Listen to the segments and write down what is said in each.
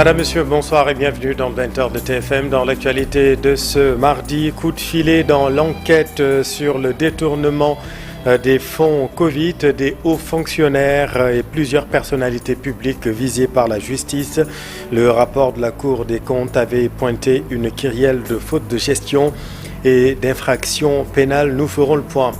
Madame, Monsieur, bonsoir et bienvenue dans le 20h de TFM. Dans l'actualité de ce mardi, coup de filet dans l'enquête sur le détournement des fonds Covid, des hauts fonctionnaires et plusieurs personnalités publiques visées par la justice. Le rapport de la Cour des comptes avait pointé une kyrielle de fautes de gestion et d'infractions pénales. Nous ferons le point.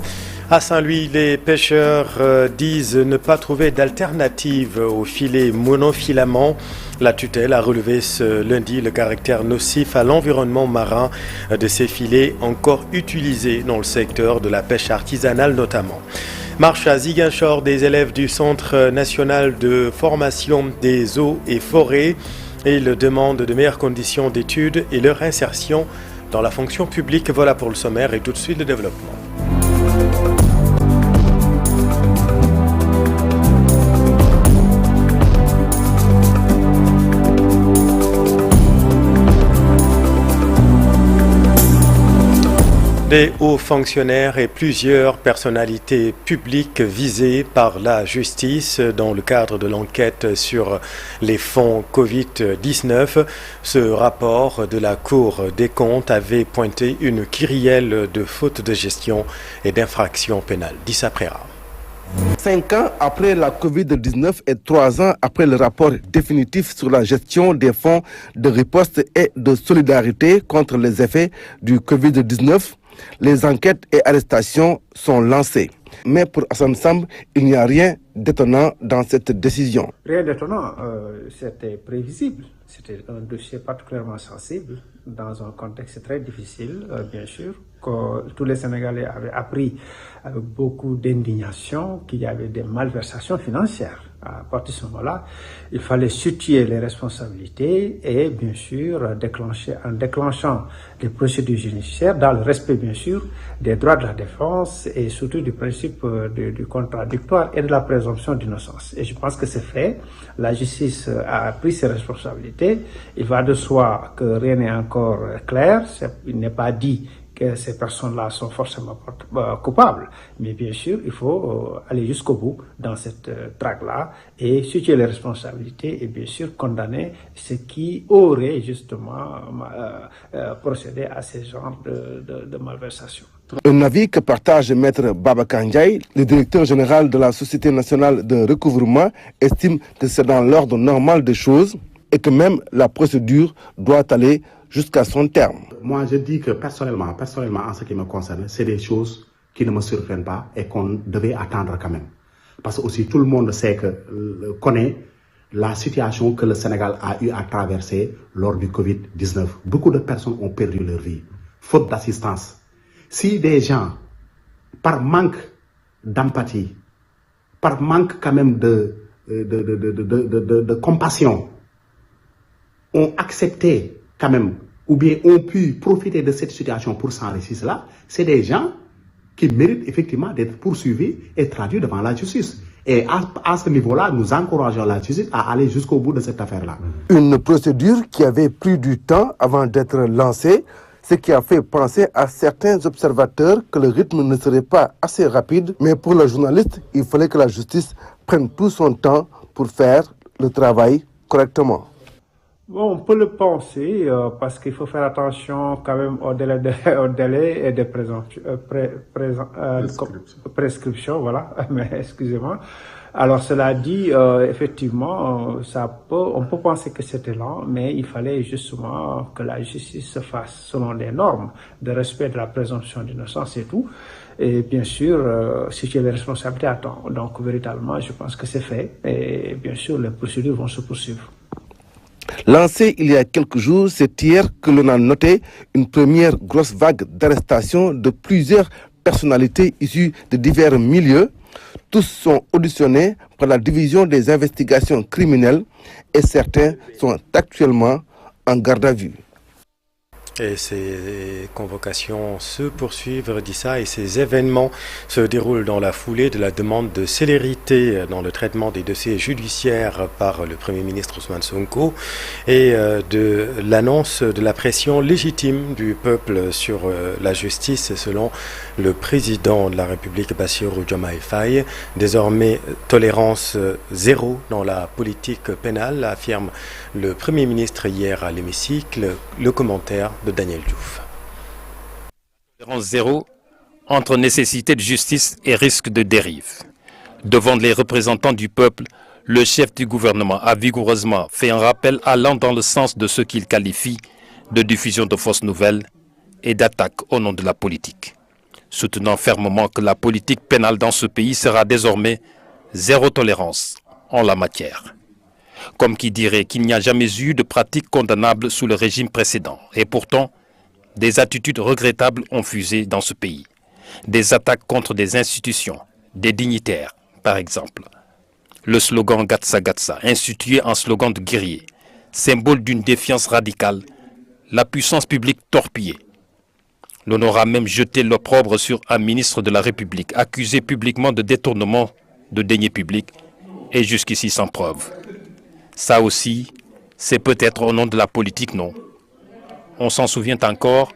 À Saint-Louis, les pêcheurs disent ne pas trouver d'alternative au filet monofilament. La tutelle a relevé ce lundi le caractère nocif à l'environnement marin de ces filets encore utilisés dans le secteur de la pêche artisanale notamment. Marche à Ziguinchor des élèves du Centre national de formation des eaux et forêts. Ils demandent de meilleures conditions d'études et leur insertion dans la fonction publique. Voilà pour le sommaire et tout de suite le développement. Des hauts fonctionnaires et plusieurs personnalités publiques visées par la justice dans le cadre de l'enquête sur les fonds Covid-19. Ce rapport de la Cour des comptes avait pointé une kyrielle de fautes de gestion et d'infractions pénales. Dissa Préra. 5 ans après la Covid-19 et 3 ans après le rapport définitif sur la gestion des fonds de riposte et de solidarité contre les effets du Covid-19, les enquêtes et arrestations sont lancées. Mais pour Hassan Samb, il n'y a rien d'étonnant dans cette décision. Rien d'étonnant, c'était prévisible. C'était un dossier particulièrement sensible dans un contexte très difficile, bien sûr, que tous les Sénégalais avaient appris avec beaucoup d'indignation qu'il y avait des malversations financières. À partir de ce moment-là, il fallait situer les responsabilités et bien sûr en déclenchant les procédures judiciaires dans le respect bien sûr des droits de la défense et surtout du principe du contradictoire et de la présomption d'innocence. Et je pense que c'est fait. La justice a pris ses responsabilités. Il va de soi que rien n'est encore clair. Il n'est pas dit que ces personnes-là sont forcément coupables. Mais bien sûr, il faut aller jusqu'au bout dans cette traque-là et situer les responsabilités et bien sûr condamner ceux qui auraient justement procédé à ces genres de malversations. Un avis que partage Maître Babacar Ndiaye, le directeur général de la Société nationale de recouvrement, estime que c'est dans l'ordre normal des choses et que même la procédure doit aller jusqu'à son terme. Moi, je dis que personnellement, en ce qui me concerne, c'est des choses qui ne me surprennent pas et qu'on devait attendre quand même. Parce que aussi tout le monde connaît la situation que le Sénégal a eu à traverser lors du Covid-19. Beaucoup de personnes ont perdu leur vie, faute d'assistance. Si des gens, par manque d'empathie, par manque quand même de compassion, ont accepté quand même, ou bien ont pu profiter de cette situation pour s'enrichir cela, c'est des gens qui méritent effectivement d'être poursuivis et traduits devant la justice. Et à ce niveau-là, nous encourageons la justice à aller jusqu'au bout de cette affaire-là. Une procédure qui avait pris du temps avant d'être lancée, ce qui a fait penser à certains observateurs que le rythme ne serait pas assez rapide. Mais pour le journaliste, il fallait que la justice prenne tout son temps pour faire le travail correctement. Bon, on peut le penser parce qu'il faut faire attention quand même au délai et des prescriptions, voilà, mais excusez-moi. Alors cela dit, effectivement, on peut penser que c'était lent, mais il fallait justement que la justice se fasse selon les normes de respect de la présomption d'innocence et tout. Et bien sûr, situer les responsabilités à temps. Donc véritablement, je pense que c'est fait. Et bien sûr, les procédures vont se poursuivre. Lancé il y a quelques jours, c'est hier que l'on a noté une première grosse vague d'arrestations de plusieurs personnalités issues de divers milieux. Tous sont auditionnés par la division des investigations criminelles et certains sont actuellement en garde à vue. Et ces convocations se poursuivent, Dissa, et ces événements se déroulent dans la foulée de la demande de célérité dans le traitement des dossiers judiciaires par le Premier ministre Ousmane Sonko et de l'annonce de la pression légitime du peuple sur la justice selon le président de la République Bassirou Diomaye Faye. Désormais, tolérance zéro dans la politique pénale, affirme le Premier ministre hier à l'hémicycle. Le commentaire de Daniel Diouf. Tolérance zéro entre nécessité de justice et risque de dérive. Devant les représentants du peuple, le chef du gouvernement a vigoureusement fait un rappel allant dans le sens de ce qu'il qualifie de diffusion de fausses nouvelles et d'attaque au nom de la politique, soutenant fermement que la politique pénale dans ce pays sera désormais zéro tolérance en la matière. Comme qui dirait qu'il n'y a jamais eu de pratiques condamnables sous le régime précédent. Et pourtant, des attitudes regrettables ont fusé dans ce pays. Des attaques contre des institutions, des dignitaires, par exemple. Le slogan Gatsa Gatsa, institué en slogan de guerrier, symbole d'une défiance radicale, la puissance publique torpillée. L'on aura même jeté l'opprobre sur un ministre de la République, accusé publiquement de détournement de deniers publics, et jusqu'ici sans preuve. Ça aussi, c'est peut-être au nom de la politique, non. On s'en souvient encore,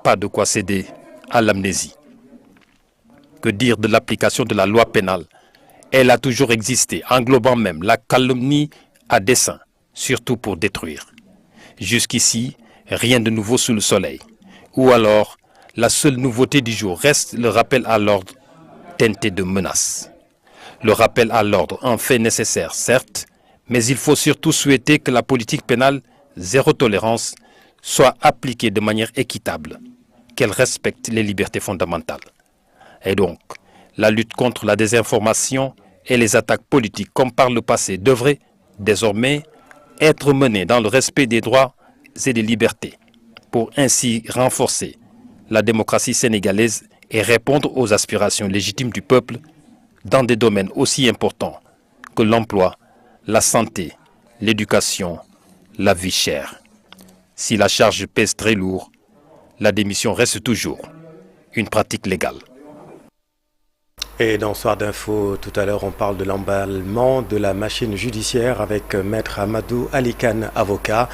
pas de quoi céder à l'amnésie. Que dire de l'application de la loi pénale? Elle a toujours existé, englobant même la calomnie à dessein, surtout pour détruire. Jusqu'ici, rien de nouveau sous le soleil. Ou alors, la seule nouveauté du jour reste le rappel à l'ordre teinté de menaces. Le rappel à l'ordre, un fait nécessaire, certes, mais il faut surtout souhaiter que la politique pénale zéro tolérance soit appliquée de manière équitable, qu'elle respecte les libertés fondamentales. Et donc, la lutte contre la désinformation et les attaques politiques comme par le passé devrait désormais être menée dans le respect des droits et des libertés, pour ainsi renforcer la démocratie sénégalaise et répondre aux aspirations légitimes du peuple dans des domaines aussi importants que l'emploi, la santé, l'éducation, la vie chère. Si la charge pèse très lourd, la démission reste toujours une pratique légale. Et dans Soir d'Info, tout à l'heure, on parle de l'emballement de la machine judiciaire avec Maître Amadou Alikane, avocat,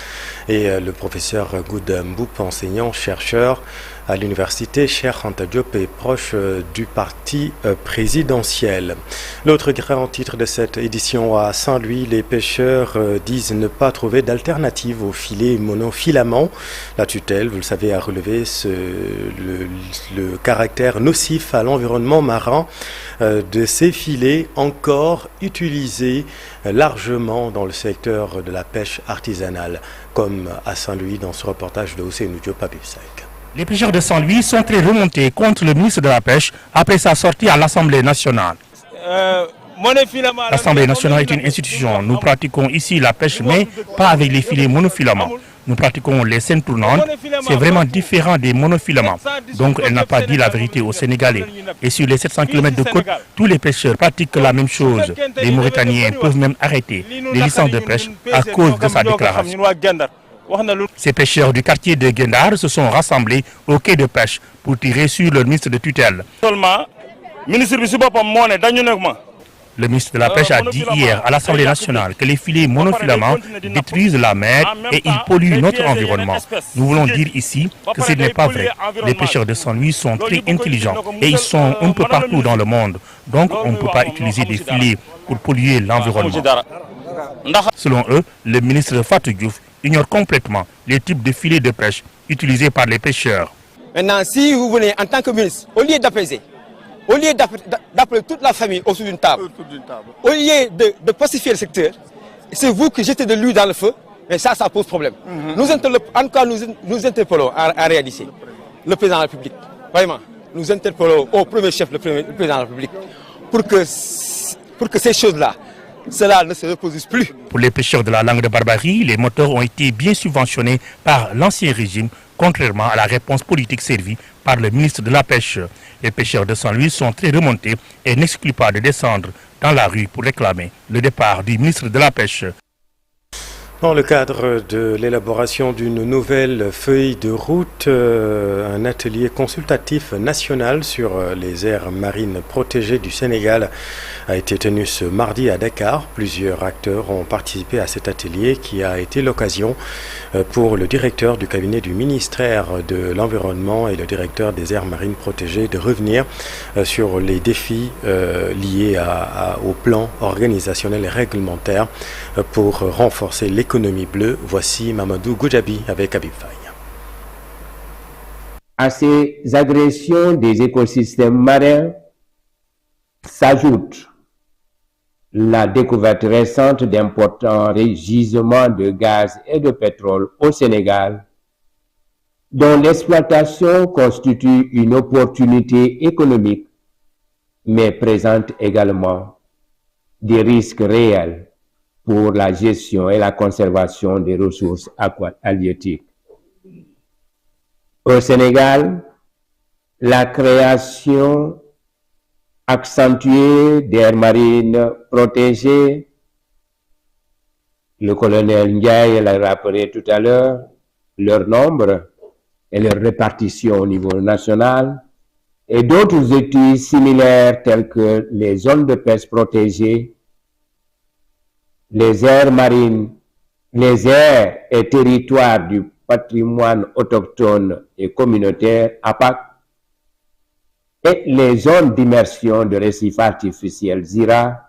et le professeur Goud Mboup, enseignant-chercheur à l'université Cheikh Anta Diop est proche du parti présidentiel. L'autre grand titre de cette édition à Saint-Louis, les pêcheurs disent ne pas trouver d'alternative aux filets monofilaments. La tutelle, vous le savez, a relevé le caractère nocif à l'environnement marin de ces filets encore utilisés largement dans le secteur de la pêche artisanale, comme à Saint-Louis dans ce reportage de Ousseynou Diop à Bibsec. Les pêcheurs de Saint-Louis sont très remontés contre le ministre de la Pêche après sa sortie à l'Assemblée nationale. L'Assemblée nationale est une institution. Nous pratiquons ici la pêche, mais pas avec les filets monofilaments. Nous pratiquons les scènes tournantes. C'est vraiment différent des monofilaments. Donc elle n'a pas dit la vérité aux Sénégalais. Et sur les 700 km de côte, tous les pêcheurs pratiquent la même chose. Les Mauritaniens peuvent même arrêter les licences de pêche à cause de sa déclaration. Ces pêcheurs du quartier de Gendar se sont rassemblés au quai de pêche pour tirer sur le ministre de tutelle. Le ministre de la Pêche a dit hier à l'Assemblée nationale que les filets monofilaments détruisent la mer et ils polluent notre environnement. Nous voulons dire ici que ce n'est pas vrai. Les pêcheurs de Saint-Louis sont très intelligents et ils sont un peu partout dans le monde. Donc on ne peut pas utiliser des filets pour polluer l'environnement. Selon eux, le ministre Fatou Diouf ignore complètement les types de filets de pêche utilisés par les pêcheurs. Maintenant, si vous venez en tant que ministre, au lieu d'apaiser, au lieu d'appeler toute la famille autour d'une table, au lieu de pacifier le secteur, c'est vous qui jetez de l'huile dans le feu, et ça pose problème. En tout cas, nous interpellons en réalité le président de la République. Vraiment, nous interpellons au premier chef, le président de la République, pour que ces choses-là, cela ne se reproduise plus. Pour les pêcheurs de la langue de Barbarie, les moteurs ont été bien subventionnés par l'ancien régime, contrairement à la réponse politique servie par le ministre de la Pêche. Les pêcheurs de Saint-Louis sont très remontés et n'excluent pas de descendre dans la rue pour réclamer le départ du ministre de la Pêche. Dans le cadre de l'élaboration d'une nouvelle feuille de route, un atelier consultatif national sur les aires marines protégées du Sénégal a été tenu ce mardi à Dakar. Plusieurs acteurs ont participé à cet atelier qui a été l'occasion pour le directeur du cabinet du ministère de l'Environnement et le directeur des aires marines protégées de revenir sur les défis liés au plan organisationnel et réglementaire pour renforcer l'économie bleue. Voici Mamadou Goujabi avec Habib Faye. À ces agressions des écosystèmes marins s'ajoute la découverte récente d'importants gisements de gaz et de pétrole au Sénégal, dont l'exploitation constitue une opportunité économique, mais présente également des risques réels pour la gestion et la conservation des ressources halieutiques. Au Sénégal, la création accentuée d'aires marines protégées, le colonel Ndiaye l'a rappelé tout à l'heure, leur nombre et leur répartition au niveau national, et d'autres études similaires telles que les zones de pêche protégées, les aires marines, les aires et territoires du patrimoine autochtone et communautaire APAC, et les zones d'immersion de récifs artificiels ZIRA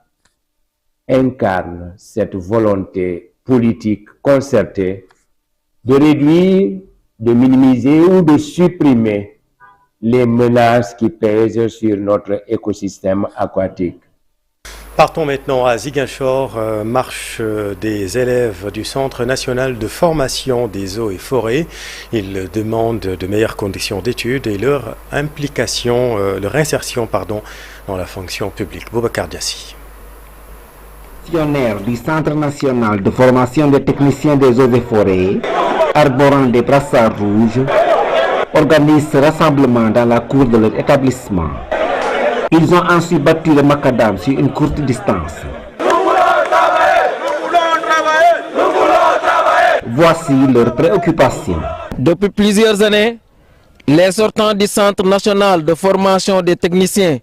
incarnent cette volonté politique concertée de réduire, de minimiser ou de supprimer les menaces qui pèsent sur notre écosystème aquatique. Partons maintenant à Ziguinchor, marche des élèves du Centre national de formation des eaux et forêts. Ils demandent de meilleures conditions d'études et leur insertion dans la fonction publique. Boubacar Diassi. Fonctionnaires du Centre national de formation des techniciens des eaux et forêts, arborant des brassards rouges, organisent ce rassemblement dans la cour de leur établissement. Ils ont ensuite battu le macadam sur une courte distance. Voici leur préoccupation. Depuis plusieurs années, les sortants du Centre national de formation des techniciens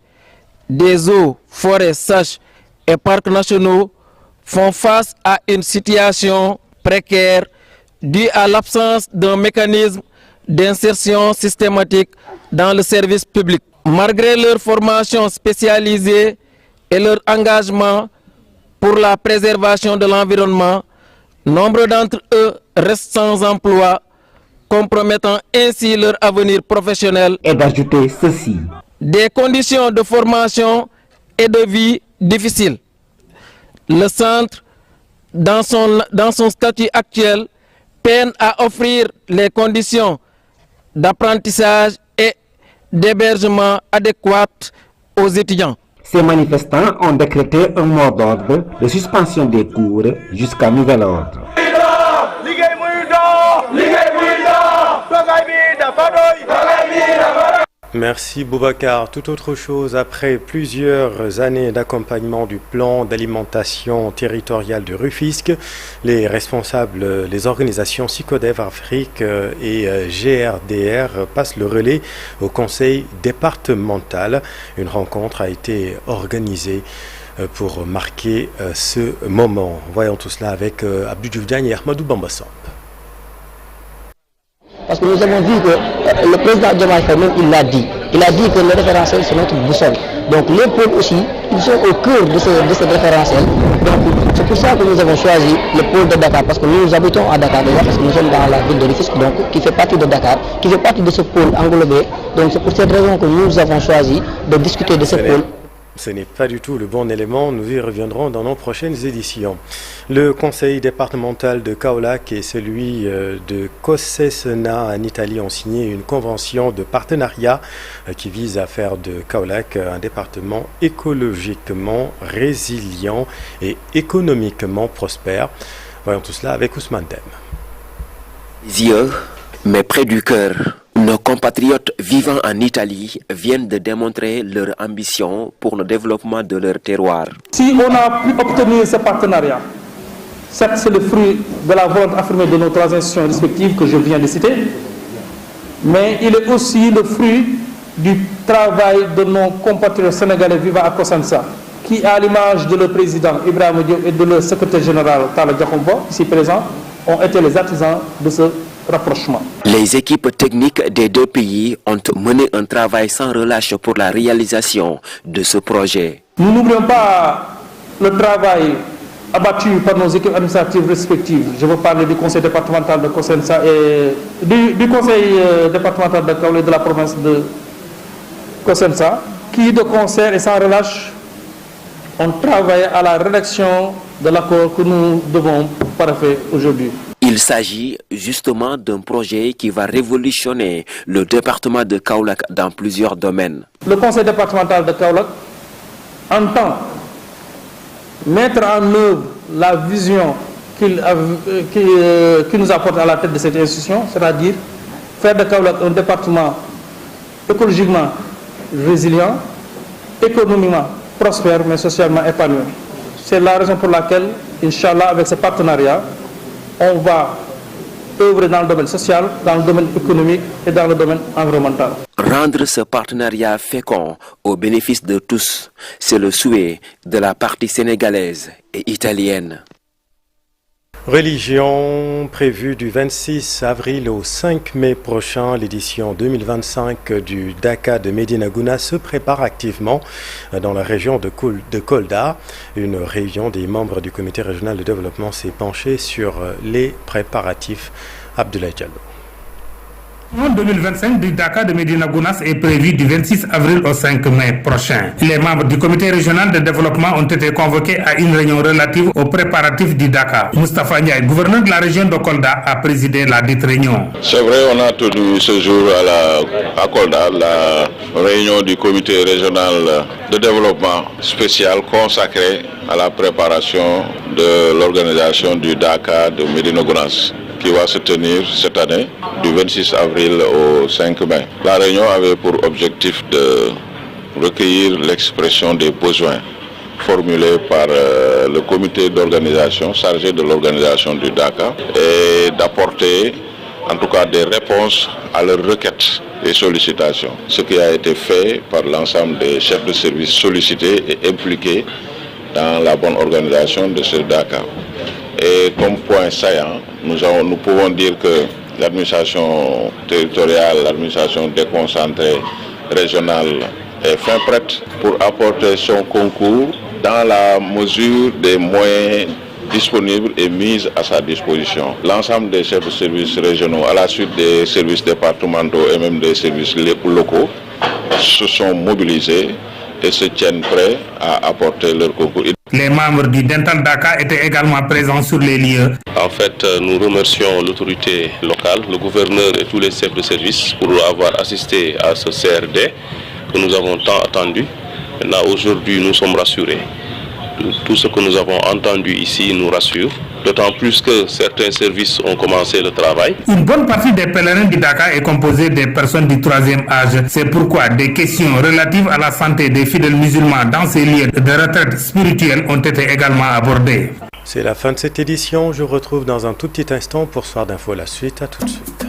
des eaux, forêts, saches et parcs nationaux font face à une situation précaire due à l'absence d'un mécanisme d'insertion systématique dans le service public. Malgré leur formation spécialisée et leur engagement pour la préservation de l'environnement, nombre d'entre eux restent sans emploi, compromettant ainsi leur avenir professionnel. Et d'ajouter ceci. Des conditions de formation et de vie difficiles. Le centre, dans son statut actuel, peine à offrir les conditions d'apprentissage et d'hébergement adéquates aux étudiants. Ces manifestants ont décrété un mot d'ordre de suspension des cours jusqu'à nouvel ordre. Merci Boubacar. Tout autre chose, après plusieurs années d'accompagnement du plan d'alimentation territoriale de Rufisque, les responsables, les organisations Psychodev Afrique et GRDR passent le relais au conseil départemental. Une rencontre a été organisée pour marquer ce moment. Voyons tout cela avec Abdou Diouf Diagne et Ahmadou Bambassamb. Parce que nous avons vu que le président Diomaye Faye même, il l'a dit que le référentiel c'est notre boussole. Donc les pôles aussi, ils sont au cœur de ce référentiel. Donc c'est pour ça que nous avons choisi le pôle de Dakar, parce que nous habitons à Dakar déjà, parce que nous sommes dans la ville de Rufisque, donc qui fait partie de Dakar, qui fait partie de ce pôle englobé. Donc c'est pour cette raison que nous avons choisi de discuter de ce pôle. Ce n'est pas du tout le bon élément, nous y reviendrons dans nos prochaines éditions. Le conseil départemental de Kaolack et celui de Cossesna en Italie ont signé une convention de partenariat qui vise à faire de Kaolack un département écologiquement résilient et économiquement prospère. Voyons tout cela avec Ousmane Dem. Les yeux, mais près du cœur. Nos compatriotes vivant en Italie viennent de démontrer leur ambition pour le développement de leur terroir. Si on a pu obtenir ce partenariat, Certes, c'est le fruit de la volonté affirmée de nos trois institutions respectives que je viens de citer, mais il est aussi le fruit du travail de nos compatriotes sénégalais vivant à Kosensa, qui, à l'image de leur président Ibrahima Diop et de leur secrétaire général Talla Diakhoumpa, ici présent, ont été les artisans de ce rapprochement. Les équipes techniques des deux pays ont mené un travail sans relâche pour la réalisation de ce projet. Nous n'oublions pas le travail abattu par nos équipes administratives respectives. Je veux parler du conseil départemental de Kosensa et du conseil départemental de Kaolack de la province de Kosensa, qui de concert et sans relâche ont travaillé à la rédaction de l'accord que nous devons paraffer aujourd'hui. Il s'agit justement d'un projet qui va révolutionner le département de Kaolack dans plusieurs domaines. Le conseil départemental de Kaolack entend mettre en œuvre la vision qu'il nous apporte à la tête de cette institution, c'est-à-dire faire de Kaolack un département écologiquement résilient, économiquement prospère, mais socialement épanoui. C'est la raison pour laquelle, Inch'Allah, avec ce partenariat, on va œuvrer dans le domaine social, dans le domaine économique et dans le domaine environnemental. Rendre ce partenariat fécond au bénéfice de tous, c'est le souhait de la partie sénégalaise et italienne. Religion prévue du 26 avril au 5 mai prochain, l'édition 2025 du Daka de Médina Gounass se prépare activement dans la région de Kolda. Une réunion des membres du comité régional de développement s'est penchée sur les préparatifs. Abdoulaye Diallo. Le 2025 du Daka de Médina Gounass est prévu du 26 avril au 5 mai prochain. Les membres du comité régional de développement ont été convoqués à une réunion relative aux préparatifs du Daka. Moustapha Ndiaye, gouverneur de la région de Kolda, a présidé la dite réunion. C'est vrai, on a tenu ce jour à Kolda la réunion du comité régional de développement spécial consacrée à la préparation de l'organisation du Daka de Médina Gounass, qui va se tenir cette année du 26 avril au 5 mai. La réunion avait pour objectif de recueillir l'expression des besoins formulés par le comité d'organisation chargé de l'organisation du Daka et d'apporter en tout cas des réponses à leurs requêtes et sollicitations. Ce qui a été fait par l'ensemble des chefs de service sollicités et impliqués dans la bonne organisation de ce Daka. Et comme point saillant, nous pouvons dire que l'administration territoriale, l'administration déconcentrée régionale est fin prête pour apporter son concours dans la mesure des moyens disponibles et mis à sa disposition. L'ensemble des chefs de services régionaux, à la suite des services départementaux et même des services locaux, se sont mobilisés et se tiennent prêts à apporter leur concours. Les membres du Dental Daka étaient également présents sur les lieux. En fait, nous remercions l'autorité locale, le gouverneur et tous les chefs de service pour avoir assisté à ce CRD que nous avons tant attendu. Maintenant, aujourd'hui, nous sommes rassurés. Tout ce que nous avons entendu ici nous rassure, d'autant plus que certains services ont commencé le travail. Une bonne partie des pèlerins du Daka est composée des personnes du troisième âge. C'est pourquoi des questions relatives à la santé des fidèles musulmans dans ces lieux de retraite spirituelle ont été également abordées. C'est la fin de cette édition. Je vous retrouve dans un tout petit instant pour Soir d'Info. La suite, à tout de suite.